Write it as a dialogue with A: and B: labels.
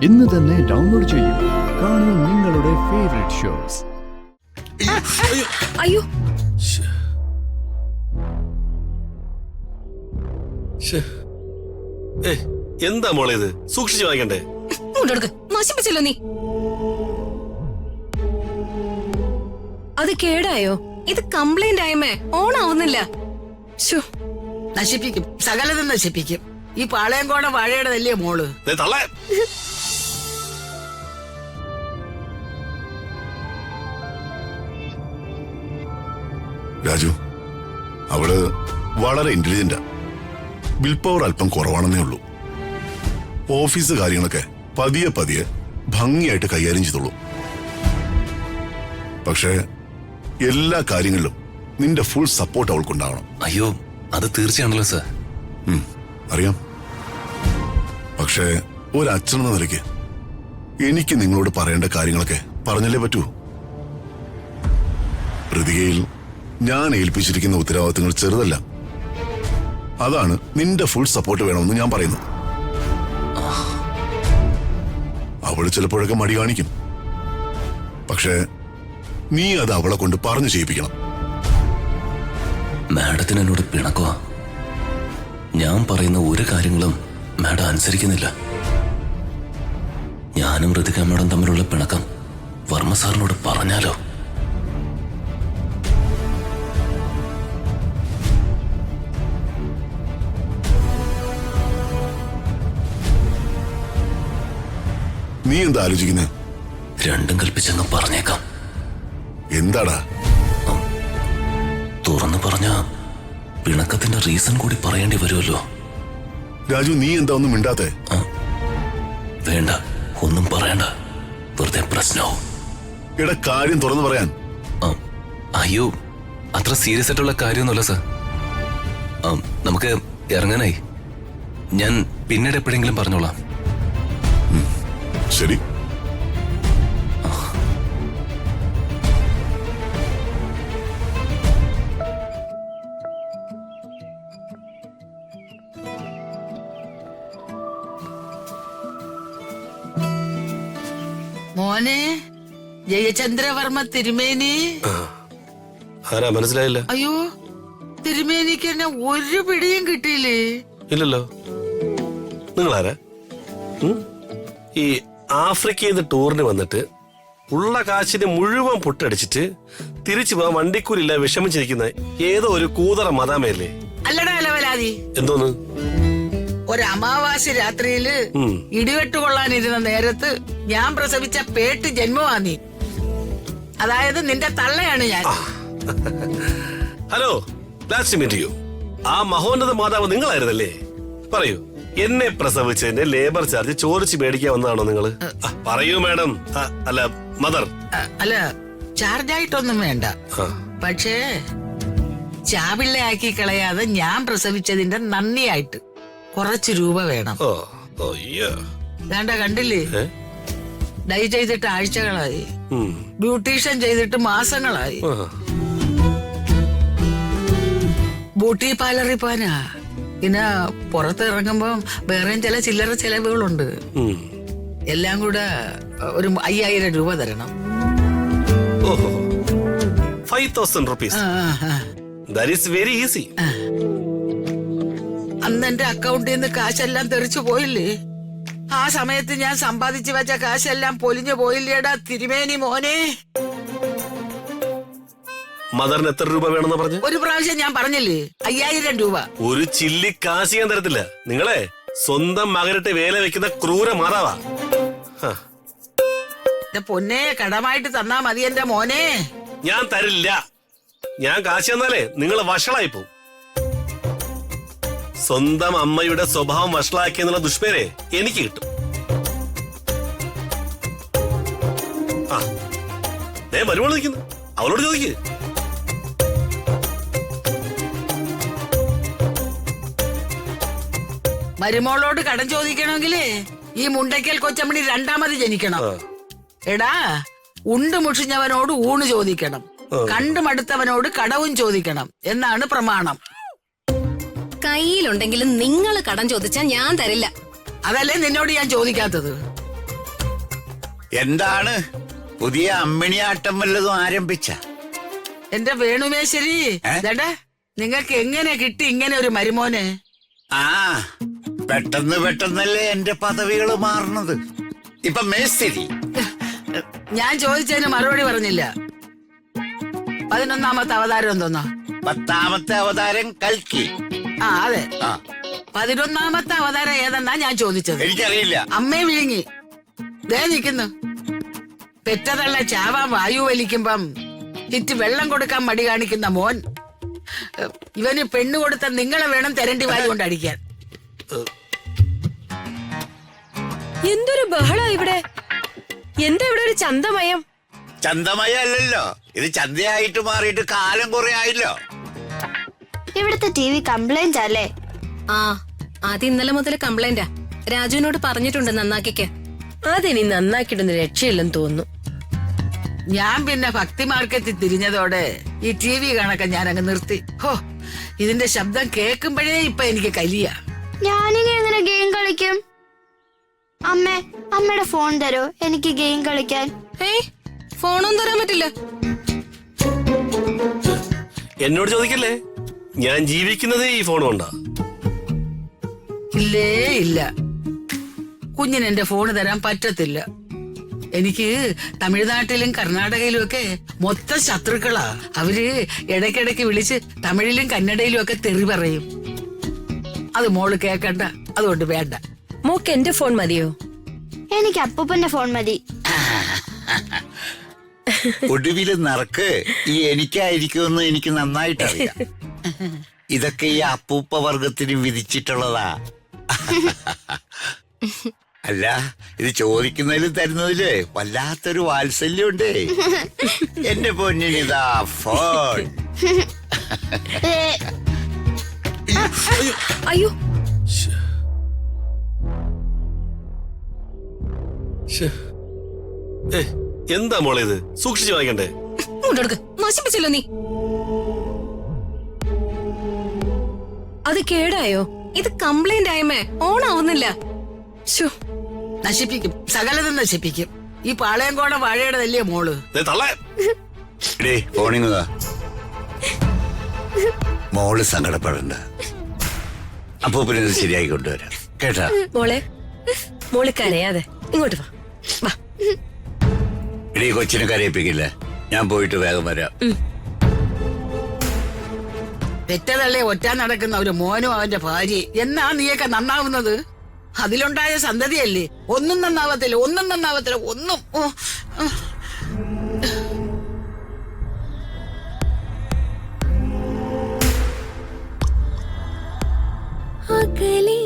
A: ഇന്ന് തന്നെ ഡൗൺലോഡ് ചെയ്യൂ. കാണൂ നിങ്ങളുടെ ഫേവറേറ്റ് ഷോസ്.
B: അയ്യോ,
C: എന്താ മോളെ ഇത്? സൂക്ഷിച്ചു വാങ്ങിക്കണ്ടേ?
B: നശിപ്പിച്ചല്ലോ നീ. അത് കേടായോ? ഇത് കംപ്ലൈന്റ് ആയമേ ഓണാവുന്നില്ല.
D: നശിപ്പിക്കും, സകലതും നശിപ്പിക്കും. ഈ പാളയംകോണ വാഴയുടെ വലിയ മോള്.
E: രാജു, അവള് വളരെ ഇന്റലിജന്റാ. ബിൽ പവർ അല്പം കുറവാണെന്നേ ഉള്ളൂ. ഓഫീസ് കാര്യങ്ങളൊക്കെ പതിയെ പതിയെ ഭംഗിയായിട്ട് കൈകാര്യം ചെയ്തോളൂ. പക്ഷേ എല്ലാ കാര്യങ്ങളിലും നിന്റെ ഫുൾ സപ്പോർട്ട് അവൾക്കുണ്ടാവണം.
F: അയ്യോ, അത് തീർച്ചയാണല്ലോ സർ.
E: അറിയാം. പക്ഷേ ഒരച്ഛനെന്ന നിലയ്ക്ക് എനിക്ക് നിങ്ങളോട് പറയേണ്ട കാര്യങ്ങളൊക്കെ പറഞ്ഞല്ലേ പറ്റൂ. പ്രതികയിൽ ഞാൻ ഏൽപ്പിച്ചിരിക്കുന്ന ഉത്തരവാദിത്തങ്ങൾ ചെറുതല്ല. അതാണ് നിന്റെ ഫുൾ സപ്പോർട്ട് വേണമെന്ന് ഞാൻ പറയുന്നു. അവള് ചിലപ്പോഴൊക്കെ മടി കാണിക്കും. പക്ഷേ നീ അത് അവളെ കൊണ്ട് പറഞ്ഞു ചെയ്യിപ്പിക്കണം.
F: മാഡത്തിന് എന്നോട് പിണക്കോ? ഞാൻ പറയുന്ന ഒരു കാര്യങ്ങളും മാഡം അനുസരിക്കുന്നില്ല. ഞാനും ഋതിക മാഡം തമ്മിലുള്ള പിണക്കം വർമ്മ സാറിനോട് പറഞ്ഞാലോ?
E: നീ എന്താ ആലോചിക്കുന്നത്?
F: രണ്ടും കൽപ്പിച്ചങ്ങ് പറഞ്ഞേക്കാം.
E: എന്താടാ?
F: തുറന്നു പറഞ്ഞ പിണക്കത്തിന്റെ റീസൺ കൂടി പറയേണ്ടി വരുമല്ലോ.
E: രാജു, നീ എന്താ ഒന്നും മിണ്ടാത്തെ?
F: വേണ്ട, ഒന്നും പറയണ്ട, വെറുതെ പ്രശ്നവും.
E: എടാ, കാര്യം തുറന്നു പറയാൻ.
F: അയ്യോ, അത്ര സീരിയസ് ആയിട്ടുള്ള കാര്യമൊന്നുമല്ല സർ. നമുക്ക് ഇറങ്ങാനായി. ഞാൻ പിന്നീട് എപ്പോഴെങ്കിലും പറഞ്ഞോളാം.
E: ശരി.
D: മോനെ, ജയചന്ദ്രവർമ്മ തിരുമേനി.
C: ആരാ? മനസ്സിലായില്ല.
D: അയ്യോ, തിരുമേനിക്ക് എന്നെ ഒരു പിടിയും കിട്ടിയില്ലേ?
C: ഇല്ലല്ലോ. നിങ്ങളാരാ? ഈ ആഫ്രിക്കയിൽ നിന്ന് ടൂറിന് വന്നിട്ട് ഉള്ള കാശിന് മുഴുവൻ പൊട്ടടിച്ചിട്ട് തിരിച്ചു പോകാൻ വണ്ടിക്കൂലില്ല വിഷമിച്ചിരിക്കുന്ന ഏതോ ഒരു കൂതറ മതാമയല്ലേ?
D: അല്ലടാ അലവലാതി.
C: എന്തോന്ന്?
D: ഒരു അമാവാസി രാത്രിയില് ഇടിവെട്ട് കൊള്ളാനിരുന്ന നേരത്ത് ഞാൻ പ്രസവിച്ച പേട്ട് ജന്മമാ നീ. അതായത് നിന്റെ തള്ളയാണ് ഞാൻ.
C: Hello, last meet you. ആ മഹോന്നത മാതാവ് നിങ്ങളായിരുന്നല്ലേ? പറയൂ, എന്നെ പ്രസവിച്ചതിന്റെ ലേബർ ചാർജ് ചോദിച്ച് മേടിക്കാൻ വന്നതാണോ നിങ്ങള്? പറയൂ മാഡം. അല്ല, മദർ.
D: അല്ല, ചാർജായിട്ടൊന്നും വേണ്ട. പക്ഷേ ചാപിള്ളയാക്കി കളയാതെ ഞാൻ പ്രസവിച്ചതിന്റെ നന്ദിയായിട്ട് കുറച്ച് രൂപ വേണം. വേണ്ട, കണ്ടില്ലേ? ഡൈ ചെയ്തിട്ട് ആഴ്ചകളായി, ബ്യൂട്ടീഷ്യൻ ചെയ്തിട്ട് മാസങ്ങളായി. ബ്യൂട്ടി പാർലറിൽ പോനാ. പിന്നെ പുറത്തിറങ്ങുമ്പോ വേറെയും ചില ചില്ലറ ചെലവുകളുണ്ട്. എല്ലാം കൂടെ ഒരു 5000 രൂപ തരണം.
C: 5000 rupees. That is very easy.
D: അന്ന് എന്റെ അക്കൗണ്ടിൽ നിന്ന് കാശെല്ലാം തെറിച്ചു പോയില്ലേ? ആ സമയത്ത് ഞാൻ സമ്പാദിച്ചു വെച്ച കാശെല്ലാം പൊലിഞ്ഞു പോയില്ലേടാ തിരുമേനി മോനെ?
C: മദറിന് എത്ര രൂപ വേണമെന്ന് പറഞ്ഞു?
D: ഒരു പ്രാവശ്യം ഞാൻ പറഞ്ഞില്ലേ, 5000 രൂപ.
C: ഒരു ചില്ലി കാശ് ഞാൻ തരത്തില്ല. നിങ്ങളെ സ്വന്തം മകനിട്ട് വേല വെക്കുന്ന ക്രൂര മാതാവാ.
D: പൊന്നെ, കടമായിട്ട് തന്നാ മതി എന്റെ മോനെ.
C: ഞാൻ തരില്ല. ഞാൻ കാശ് തന്നാലേ നിങ്ങൾ വഷളായി പോവും. സ്വന്തം അമ്മയുടെ സ്വഭാവം വഷളാക്കിയെന്നുള്ള ദുഷ്പേരെ എനിക്ക് കിട്ടും. മരുമോള് നിൽക്കുന്നു, അവളോട് ചോദിക്ക്.
D: മരുമോളോട് കടം ചോദിക്കണമെങ്കിലേ ഈ മുണ്ടയ്ക്കൽ കൊച്ചമ്മണി രണ്ടാമത് ജനിക്കണം. എടാ, ഉണ്ട് മുഷിഞ്ഞവനോട് ഊണ് ചോദിക്കണം, കണ്ടു മടുത്തവനോട് കടവും ചോദിക്കണം എന്നാണ് പ്രമാണം.
B: കയ്യിലുണ്ടെങ്കിലും നിങ്ങൾ കടം ചോദിച്ചാൽ ഞാൻ തരില്ല.
D: അതല്ലേ നിന്നോട് ഞാൻ ചോദിക്കാത്തത്.
G: എന്താണ് പുതിയ അമ്മിണിയാട്ടം വല്ലതും ആരംഭിച്ച?
D: എന്റെ വേണുമേശ്വരി, ദാ നിങ്ങൾക്ക് എങ്ങനെ കിട്ടി ഇങ്ങനെ ഒരു മരുമോനെ?
G: ആ പെട്ടെന്നല്ലേ എന്റെ പദവികൾ മാറുന്നത്. ഇപ്പൊ മേസ്തിരി.
D: ഞാൻ ചോദിച്ചതിന് മറുപടി പറഞ്ഞില്ല. 11ാമത്തെ അവതാരം എന്തോന്നോ?
G: 10ാമത്തെ അവതാരം കൽക്കി.
D: ആ അതെ,
G: ആ
D: 11ാമത്തെ അവതാരം ഏതെന്നാ ഞാൻ ചോദിച്ചത്.
G: എനിക്കറിയില്ല.
D: അമ്മയെ വിഴുങ്ങി ദേ നിക്കുന്നു. പെറ്റതള്ള ചാവാൻ വായു വലിക്കുമ്പം ഇറ്റ് വെള്ളം കൊടുക്കാൻ മടി കാണിക്കുന്ന മോൻ. ഇവന് പെണ്ണു കൊടുത്ത നിങ്ങളെ വേണം തെരണ്ടി വാരി കൊണ്ട് അടിക്കാൻ.
B: എന്തൊരു ബഹള ഇവിടെ. എന്താ ഇവിടെ ഒരു ചന്തമയം?
G: ചന്തമയ അല്ലല്ലോ, ഇത് ചന്തയായിട്ട് മാറിയിട്ട് കാലം കുറെ ആയില്ലോ.
H: ഇവിടുത്തെ ടി വി കംപ്ലൈന്റ് അല്ലേ?
B: ആ അത് ഇന്നലെ മുതൽ കംപ്ലൈന്റാ. രാജുവിനോട് പറഞ്ഞിട്ടുണ്ട് നന്നാക്കിക്ക്.
I: അതിനി നന്നാക്കിയിട്ടൊന്ന് രക്ഷയില്ലെന്ന് തോന്നുന്നു.
D: ഞാൻ പിന്നെ ഭക്തി മാർക്കറ്റിൽ തിരിഞ്ഞതോടെ ഈ ടി വി കണക്കെ ഞാൻ അങ്ങ് നിർത്തി. ഹോ, ഇതിന്റെ ശബ്ദം കേൾക്കുമ്പോഴേ ഇപ്പൊ എനിക്ക് കലിയ.
H: ഞാനിനി എങ്ങനെ ഗെയിം കളിക്കും? അമ്മയുടെ ഫോൺ തരോ എനിക്ക് ഗെയിം കളിക്കാൻ?
B: ഫോണൊന്നും തരാൻ പറ്റില്ല.
C: എന്നോട് ചോദിക്കല്ലേ, ഞാൻ ജീവിക്കുന്നത് ഈ ഫോൺ കൊണ്ടാ.
D: ഇല്ലേ ഇല്ല, കുഞ്ഞിന് എന്റെ ഫോണ് തരാൻ പറ്റത്തില്ല. എനിക്ക് തമിഴ്നാട്ടിലും കർണാടകയിലും ഒക്കെ മൊത്തം ശത്രുക്കളാ. അവര് ഇടയ്ക്കിടയ്ക്ക് വിളിച്ച് തമിഴിലും കന്നഡയിലും ഒക്കെ തെറി പറയും. അത് മോള് കേക്കണ്ട, അതുകൊണ്ട് വേണ്ട.
I: മോക്ക് എന്റെ ഫോൺ മതിയോ?
H: എനിക്ക് അപ്പൂപ്പന്റെ ഫോൺ മതി.
G: ഒടുവില് നറുക്ക് ഈ എനിക്കായിരിക്കുമെന്ന് എനിക്ക് നന്നായിട്ട് അറിയാം. ഇതൊക്കെ ഈ അപ്പൂപ്പ വർഗത്തിന് വിധിച്ചിട്ടുള്ളതാ. അല്ല, ഇത് ചോദിക്കുന്നതിലും തരുന്നതില് വല്ലാത്തൊരു വാത്സല്യമുണ്ടേ. എന്റെ പൊന്നിനിതാ ഫോൺ.
I: അയ്യോ,
C: എന്താ മോളെ ഇത്? സൂക്ഷിച്ചു വാങ്ങിക്കണ്ടേ?
B: ഇങ്ങോട്ടെടുക്ക്. നശിപ്പിച്ചല്ലോ നീ. അത് കേടായോ? ഇത് കംപ്ലൈന്റ് ആയമേ, ഓൺ ആവുന്നില്ല.
D: നശിപ്പിക്കും, സകലതും നശിപ്പിക്കും. ഈ പാളയംകോട വാഴയുടെ വലിയ മോള്.
G: ഫോണിങ്ങതാ. മോള് സങ്കടപ്പെടണ്ട, അപ്പൂപ്പനെ ഇത് ശരിയായി കൊണ്ടുവരാം കേട്ടാ.
I: മോള് കരയാതെ ഇങ്ങോട്ട് വാ. വാ,
G: ഇടീ കൊച്ചിനെ കരയിപ്പിക്കില്ല. ഞാൻ പോയിട്ട് വേഗം വരാം.
D: പെറ്റതള്ളേ ഒറ്റാൻ നടക്കുന്ന ഒരു മോനും അവന്റെ ഭാര്യ. എന്നാ നീയൊക്കെ നന്നാവുന്നത്? അതിലുണ്ടായ സന്തതിയല്ലേ. ഒന്നും നന്നാവത്തില്ല, ഒന്നും.
B: അകലെ